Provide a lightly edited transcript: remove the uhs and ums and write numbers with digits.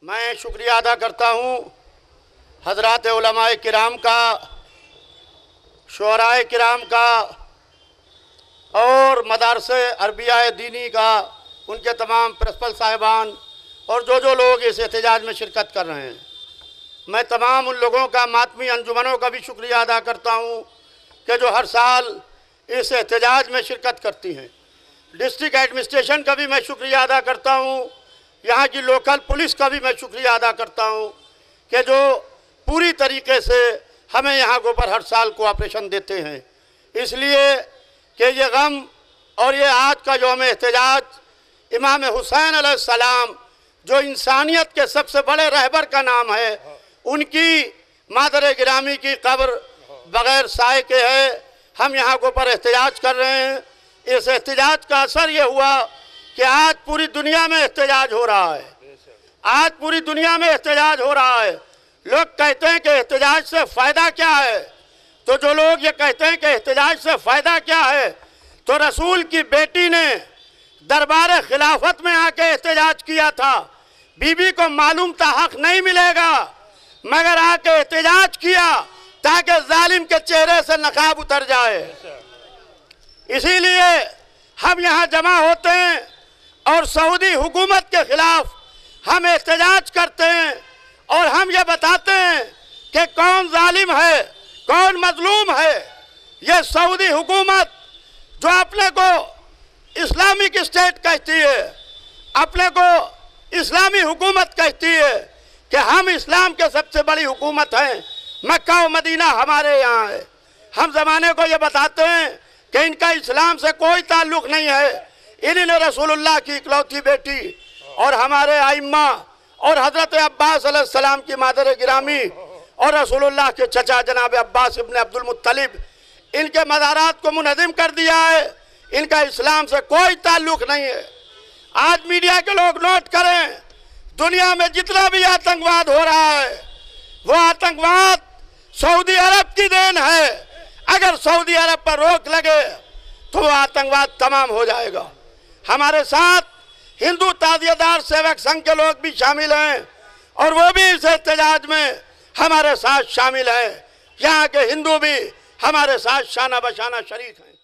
मैं शुक्रिया अदा करता हूँ हज़रात उलमाए किराम का, शुअराए किराम का और मदारसे अरबिया दीनी का, उनके तमाम प्रिंसिपल साहिबान और जो लोग इस एहतजाज में शिरकत कर रहे हैं। मैं तमाम उन लोगों का, मातमी अंजुमनों का भी शुक्रिया अदा करता हूँ कि जो हर साल इस एहतजाज में शिरकत करती हैं। डिस्ट्रिक्ट एडमिनिस्ट्रेशन का भी मैं शुक्रिया अदा करता हूँ, यहाँ की लोकल पुलिस का भी मैं शुक्रिया अदा करता हूँ कि जो पूरी तरीके से हमें यहाँ के ऊपर हर साल कोऑपरेशन देते हैं। इसलिए कि ये गम और ये आज का यौम एहतजाज इमाम हुसैन अलैहिस्सलाम, जो इंसानियत के सबसे बड़े रहबर का नाम है, उनकी मादर गिरामी की कब्र बग़ैर साए के है। हम यहाँ के ऊपर एहतजाज कर रहे हैं। इस एहतजाज का असर ये हुआ कि आज पूरी दुनिया में एहतजाज हो रहा है। आज पूरी दुनिया में एहतजाज हो रहा है। लोग कहते हैं कि एहतजाज से फ़ायदा क्या है, तो जो लोग ये कहते हैं कि एहतजाज से फ़ायदा क्या है, तो रसूल की बेटी ने दरबार खिलाफत में आके एहतजाज किया था। बीबी को मालूम था हक नहीं मिलेगा, मगर आके एहतजाज किया ताकि जालिम के चेहरे से नकाब उतर जाए। इसीलिए हम यहाँ जमा होते हैं और सऊदी हुकूमत के खिलाफ हम एहतजाज करते हैं और हम ये बताते हैं कि कौन जालिम है, कौन मजलूम है। ये सऊदी हुकूमत जो अपने को इस्लामिक स्टेट कहती है, अपने को इस्लामी हुकूमत कहती है कि हम इस्लाम के सबसे बड़ी हुकूमत हैं, मक्का और मदीना हमारे यहाँ है। हम ज़माने को ये बताते हैं कि इनका इस्लाम से कोई ताल्लुक़ नहीं है। इन्होंने रसूलुल्लाह की इकलौती बेटी और हमारे आइम्मा और हज़रत अब्बास अलैहिस्सलाम की मादर गिरामी और रसूलुल्लाह के चचा जनाब अब्बास इब्न अब्दुल मुत्तलिब, इनके मज़ारात को मुनज़्ज़िम कर दिया है। इनका इस्लाम से कोई ताल्लुक़ नहीं है। आज मीडिया के लोग नोट करें, दुनिया में जितना भी आतंकवाद हो रहा है वो आतंकवाद सऊदी अरब की देन है। अगर सऊदी अरब पर रोक लगे तो वो आतंकवाद तमाम हो जाएगा। हमारे साथ हिंदू ताज़ियेदार सेवक संघ के लोग भी शामिल हैं और वो भी इस एहतजाज में हमारे साथ शामिल हैं। यहाँ के हिंदू भी हमारे साथ शाना बशाना शरीक हैं।